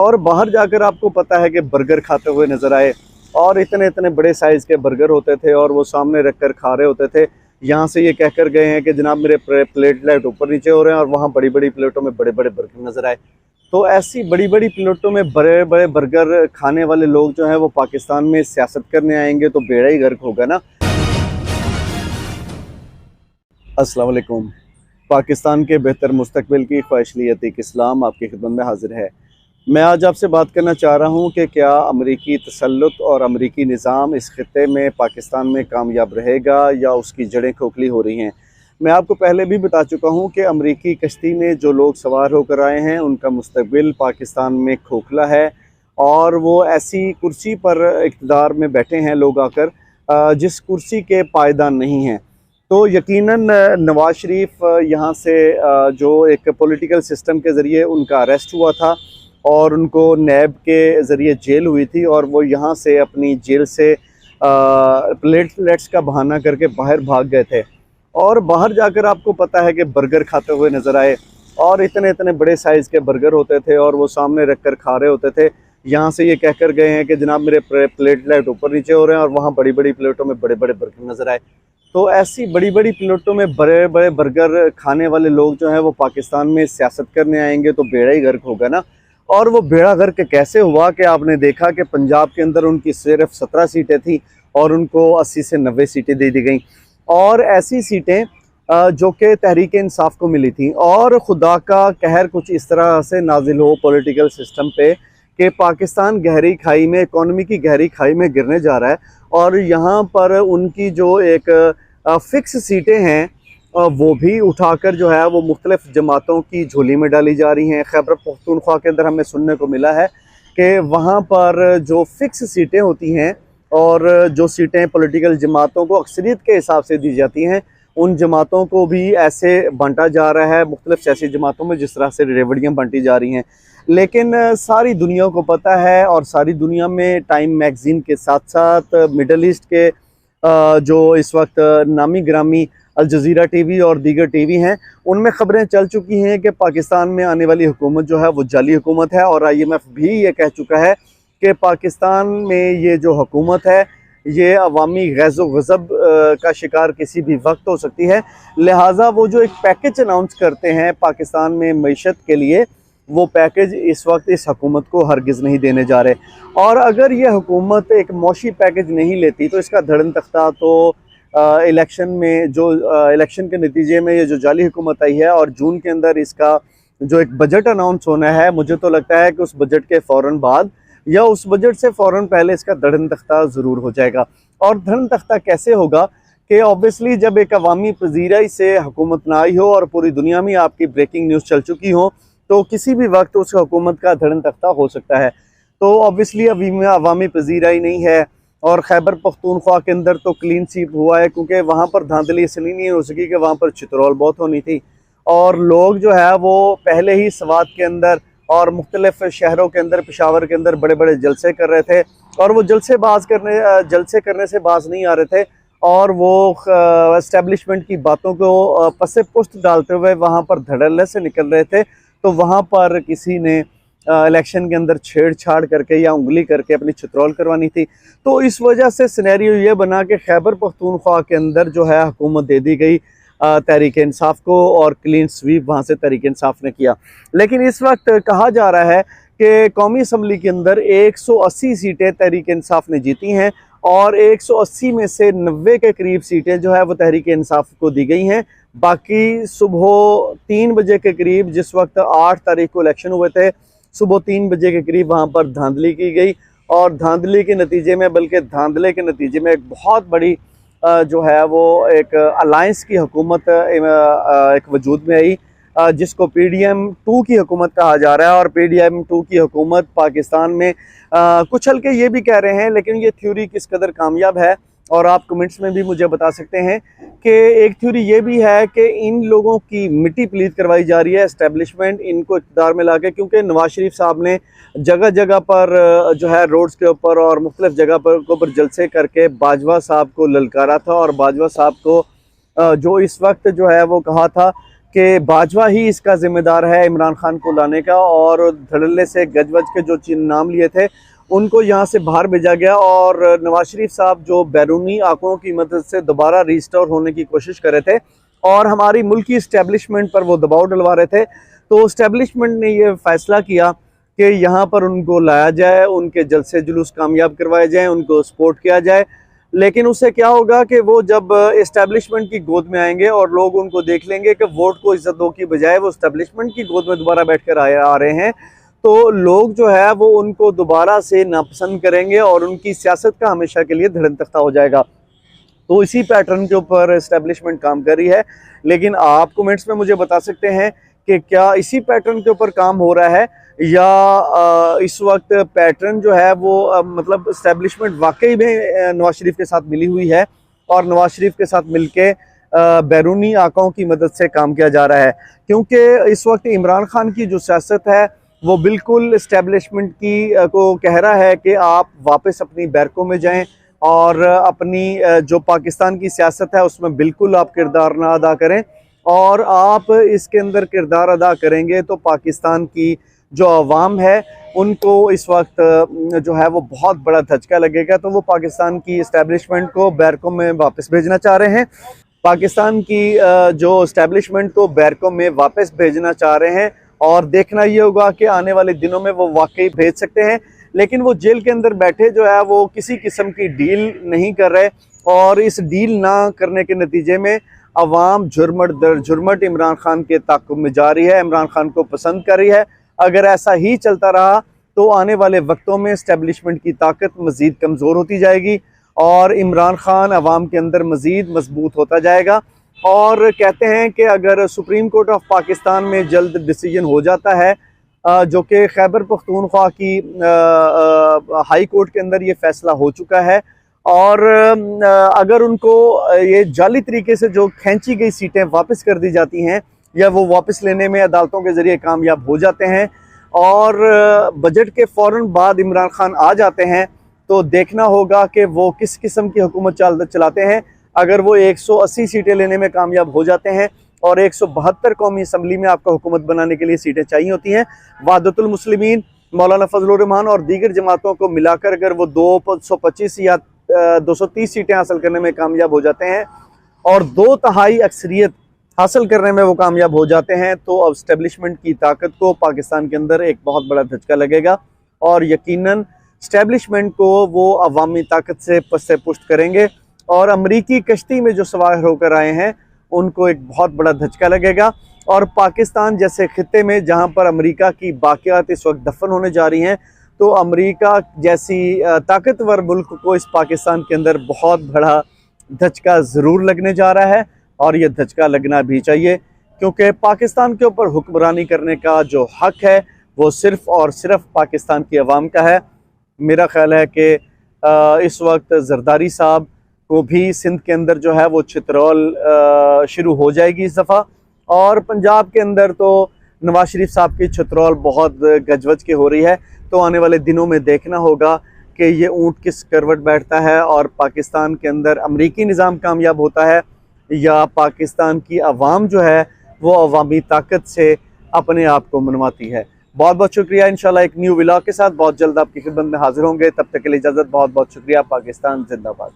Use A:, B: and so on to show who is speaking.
A: और बाहर जाकर आपको पता है कि बर्गर खाते हुए नजर आए और इतने इतने बड़े साइज़ के बर्गर होते थे और वो सामने रख कर खा रहे होते थे। यहाँ से ये कहकर गए हैं कि जनाब मेरे प्लेटलेट ऊपर नीचे हो रहे हैं, और वहाँ बड़ी बड़ी प्लेटों में बड़े बड़े बर्गर नजर आए। तो ऐसी बड़ी बड़ी प्लेटों में बड़े बड़े बर्गर खाने वाले लोग जो हैं वो पाकिस्तान में सियासत करने आएंगे तो बेड़ा ही गर्क होगा ना। अस्सलाम वालेकुम। पाकिस्तान के बेहतर मुस्तकबिल की ख्वाहिश अतीक इस्लाम आपकी खिदमत में हाजिर है। मैं आज आपसे बात करना चाह रहा हूँ कि क्या अमरीकी तसल्लुत और अमरीकी निज़ाम इस खित्ते में पाकिस्तान में कामयाब रहेगा या उसकी जड़ें खोखली हो रही हैं। मैं आपको पहले भी बता चुका हूँ कि अमरीकी कश्ती में जो लोग सवार होकर आए हैं उनका मुस्तकबिल पाकिस्तान में खोखला है, और वो ऐसी कुर्सी पर इक़्तिदार में बैठे हैं लोग आकर जिस कुर्सी के पायदान नहीं हैं। तो यकीनन नवाज शरीफ यहाँ से जो एक पॉलिटिकल सिस्टम के ज़रिए उनका अरेस्ट हुआ था और उनको नैब के ज़रिए जेल हुई थी, और वो यहाँ से अपनी जेल से प्लेटलेट्स का बहाना करके बाहर भाग गए थे। और बाहर जाकर आपको पता है कि बर्गर खाते हुए नज़र आए और इतने इतने बड़े साइज़ के बर्गर होते थे और वो सामने रख कर खा रहे होते थे। यहाँ से ये कहकर गए हैं कि जनाब मेरे प्लेटलेट ऊपर नीचे हो रहे हैं, और वहाँ बड़ी बड़ी प्लेटों में बड़े बड़े बर्गर नज़र आए। तो ऐसी बड़ी बड़ी प्लेटों में बड़े बड़े बर्गर खाने वाले लोग जो हैं वो पाकिस्तान में सियासत करने आएंगे तो बेड़ा ही गर्क होगा ना। और वो बेड़ा गर्क कैसे हुआ कि आपने देखा कि पंजाब के अंदर उनकी सिर्फ 17 सीटें थी और उनको 80 से 90 सीटें दे दी गई, और ऐसी सीटें जो कि तहरीक इंसाफ को मिली थी। और खुदा का कहर कुछ इस तरह से नाजिल हो पॉलिटिकल सिस्टम पे कि पाकिस्तान गहरी खाई में, इकॉनमी की गहरी खाई में गिरने जा रहा है, और यहाँ पर उनकी जो एक फ़िक्स सीटें हैं वो भी उठाकर जो है वो मुख्तलिफ जमातों की झोली में डाली जा रही हैं। खैबर पख्तूनख्वा के अंदर हमें सुनने को मिला है कि वहाँ पर जो फ़िक्स सीटें होती हैं और जो सीटें पॉलिटिकल जमातों को अक्सरियत के हिसाब से दी जाती हैं, उन जमातों को भी ऐसे बांटा जा रहा है मुख्तलिफ सियासी जमातों में जिस तरह से रेवड़ियाँ बांटी जा रही हैं। लेकिन सारी दुनिया को पता है, और सारी दुनिया में टाइम मैगज़ीन के साथ साथ मिडल ईस्ट के जो इस वक्त नामी ग्रामी अल जज़ीरा टीवी और दीगर टीवी हैं, उनमें ख़बरें चल चुकी हैं कि पाकिस्तान में आने वाली हुकूमत जो है वो जाली हुकूमत है। और IMF भी ये कह चुका है कि पाकिस्तान में ये जो हुकूमत है ये अवामी गैज़ो गज़ब का शिकार किसी भी वक्त हो सकती है। लिहाजा वो जो एक पैकेज अनाउंस करते हैं पाकिस्तान में मईशत के लिए, वो पैकेज इस वक्त इस हुकूमत को हरगिज़ नहीं देने जा रहे। और अगर ये हुकूमत एक मौशी पैकेज नहीं लेती तो इसका धड़न तख्ता तो इलेक्शन में जो इलेक्शन के नतीजे में ये जो जाली हुकूमत आई है, और जून के अंदर इसका जो एक बजट अनाउंस होना है, मुझे तो लगता है कि उस बजट के फ़ौरन बाद या उस बजट से फ़ौरन पहले इसका धड़न तख्ता ज़रूर हो जाएगा। और धड़न तख्ता कैसे होगा कि ऑब्वियसली जब एक अवामी पजीराई से हुकूमत ना आई हो और पूरी दुनिया में आपकी ब्रेकिंग न्यूज़ चल चुकी हो, तो किसी भी वक्त उस हुकूमत का धड़न तख्ता हो सकता है। तो ऑब्वियसली अभी में अवामी पजीराई नहीं है, और खैबर पख्तूनख्वा के अंदर तो क्लीन स्वीप हुआ है क्योंकि वहाँ पर धांधली इसलिए नहीं हो सकी कि वहाँ पर चित्रोल बहुत होनी थी, और लोग जो है वो पहले ही स्वात के अंदर और मुख्तलिफ शहरों के अंदर, पेशावर के अंदर बड़े बड़े जलसे कर रहे थे, और वो जलसे करने से बाज नहीं आ रहे थे, और वो एस्टेब्लिशमेंट की बातों को पसे पुश्त डालते हुए वहाँ पर धड़ल्ले से निकल रहे थे। तो वहाँ पर किसी ने इलेक्शन के अंदर छेड़छाड़ करके या उंगली करके अपनी चित्रोल करवानी थी। तो इस वजह से सिनेरियो ये बना कि खैबर पख्तूनख्वा के अंदर जो है हुकूमत दे दी गई तहरीक इंसाफ को, और क्लीन स्वीप वहाँ से तहरीक इंसाफ ने किया। लेकिन इस वक्त कहा जा रहा है कि कौमी असम्बली के अंदर 180 सीटें तहरीक इंसाफ ने जीती हैं, और 180 में से 90 के करीब सीटें जो है वो तहरीक इंसाफ को दी गई हैं। बाकी सुबह 3 बजे के करीब, जिस वक्त 8 तारीख को इलेक्शन हुए थे, सुबह 3 बजे के करीब वहाँ पर धांधली की गई, और धांधली के नतीजे में, बल्कि धांधले के नतीजे में एक बहुत बड़ी जो है वो एक अलायंस की हुकूमत एक वजूद में आई, जिसको PDM-2 की हुकूमत कहा जा रहा है। और PDM-2 की हुकूमत पाकिस्तान में कुछ हल्के ये भी कह रहे हैं, लेकिन ये थ्योरी किस कदर कामयाब है, और आप कमेंट्स में भी मुझे बता सकते हैं कि एक थ्योरी ये भी है कि इन लोगों की मिट्टी प्लीत करवाई जा रही है, एस्टेब्लिशमेंट इनको इक़्तिदार में लाके, क्योंकि नवाज शरीफ साहब ने जगह जगह पर जो है रोड्स के ऊपर और मुख्तलिफ जगह पर जलसे करके बाजवा साहब को ललकारा था, और बाजवा साहब को जो इस वक्त जो है वो कहा था कि बाजवा ही इसका जिम्मेदार है इमरान खान को लाने का, और धड़ल्ले से गजवज के जो नाम लिए थे उनको यहाँ से बाहर भेजा गया, और नवाज शरीफ साहब जो बैरूनी आंकड़ों की मदद से दोबारा रिस्टोर होने की कोशिश कर रहे थे और हमारी मुल्की इस्टेब्लिशमेंट पर वो दबाव डलवा रहे थे, तो इस्टेब्लिशमेंट ने ये फैसला किया कि यहाँ पर उनको लाया जाए, उनके जलसे जुलूस कामयाब करवाए जाएँ, उनको सपोर्ट किया जाए। लेकिन उससे क्या होगा कि वो जब इस्टेब्लिशमेंट की गोद में आएंगे और लोग उनको देख लेंगे कि वोट को इज्जत दो की बजाय वो इस्टेब्लिशमेंट की गोद में दोबारा बैठकर आ रहे हैं, तो लोग जो है वो उनको दोबारा से नापसंद करेंगे और उनकी सियासत का हमेशा के लिए धड़न तख्ता हो जाएगा। तो इसी पैटर्न के ऊपर इस्टेब्लिशमेंट काम कर रही है। लेकिन आप कमेंट्स में मुझे बता सकते हैं कि क्या इसी पैटर्न के ऊपर काम हो रहा है, या इस वक्त पैटर्न जो है वो मतलब इस्टेब्लिशमेंट वाकई में नवाज शरीफ के साथ मिली हुई है और नवाज शरीफ के साथ मिलके बैरूनी आकाओं की मदद से काम किया जा रहा है। क्योंकि इस वक्त इमरान खान की जो सियासत है वो बिल्कुल इस्टेब्लिशमेंट की को कह रहा है कि आप वापस अपनी बैरकों में जाएं और अपनी जो पाकिस्तान की सियासत है उसमें बिल्कुल आप किरदार ना अदा करें, और आप इसके अंदर किरदार अदा करेंगे तो पाकिस्तान की जो अवाम है उनको इस वक्त जो है वो बहुत बड़ा धचका लगेगा। तो वो पाकिस्तान की इस्टेब्लिशमेंट को बैरकों में वापस भेजना चाह रहे हैं, पाकिस्तान की जो इस्टेब्लिशमेंट को बैरकों में वापस भेजना चाह रहे हैं, और देखना ये होगा कि आने वाले दिनों में वो वाकई भेज सकते हैं। लेकिन वो जेल के अंदर बैठे जो है वो किसी किस्म की डील नहीं कर रहे, और इस डील ना करने के नतीजे में अवाम झुरमट दर झुरमट इमरान खान के ताक़ुब में जा रही है, इमरान खान को पसंद कर रही है। अगर ऐसा ही चलता रहा तो आने वाले वक्तों में इस्टेब्लिशमेंट की ताकत मज़ीद कमज़ोर होती जाएगी और इमरान खान अवाम के अंदर मज़ीद मजबूत होता जाएगा। और कहते हैं कि अगर सुप्रीम कोर्ट ऑफ पाकिस्तान में जल्द डिसीजन हो जाता है, जो कि खैबर पख्तूनख्वा की हाई कोर्ट के अंदर ये फैसला हो चुका है, और अगर उनको ये जाली तरीके से जो खींची गई सीटें वापस कर दी जाती हैं या वो वापस लेने में अदालतों के ज़रिए कामयाब हो जाते हैं और बजट के फ़ौरन बाद इमरान खान आ जाते हैं, तो देखना होगा कि वो किस किस्म की हुकूमत चलाते हैं। अगर वो 180 सीटें लेने में कामयाब हो जाते हैं और 172 कौमी असम्बली में आपका हुकूमत बनाने के लिए सीटें चाहिए होती हैं, वहदतुल मुस्लिमीन, मौलाना फजलुर रहमान और दीगर जमातों को मिलाकर अगर वो 225 या 230 सीटें हासिल करने में कामयाब हो जाते हैं और 2/3 अक्सरियत हासिल करने में वो कामयाब हो जाते हैं, तो अब इस्टेब्लिशमेंट की ताकत को पाकिस्तान के अंदर एक बहुत बड़ा धचका लगेगा और यकीनन इस्टेब्लिशमेंट को वो अवामी ताकत से पुष्ट करेंगे और अमरीकी कश्ती में जो सवार होकर आए हैं उनको एक बहुत बड़ा धचका लगेगा। और पाकिस्तान जैसे खित्ते में जहाँ पर अमरीका की बाक़ियात इस वक्त दफन होने जा रही हैं, तो अमरीका जैसी ताकतवर मुल्क को इस पाकिस्तान के अंदर बहुत बड़ा धचका ज़रूर लगने जा रहा है और ये धचका लगना भी चाहिए, क्योंकि पाकिस्तान के ऊपर हुक्मरानी करने का जो हक़ है वो सिर्फ़ और सिर्फ पाकिस्तान की अवाम का है। मेरा ख्याल है कि इस वक्त जरदारी साहब को भी सिंध के अंदर जो है वो छितरौल शुरू हो जाएगी इस दफ़ा, और पंजाब के अंदर तो नवाज शरीफ साहब की छितरौल बहुत गजवज की हो रही है। तो आने वाले दिनों में देखना होगा कि ये ऊँट किस करवट बैठता है और पाकिस्तान के अंदर अमरीकी निज़ाम कामयाब होता है या पाकिस्तान की अवाम जो है वो अवामी ताकत से अपने आप को मनवाती है। बहुत बहुत शुक्रिया। इंशाल्लाह एक न्यू व्लॉग के साथ बहुत जल्द आपकी खिदमत में हाजिर होंगे। तब तक के लिए इजाज़त। बहुत बहुत शुक्रिया। पाकिस्तान जिंदाबाद।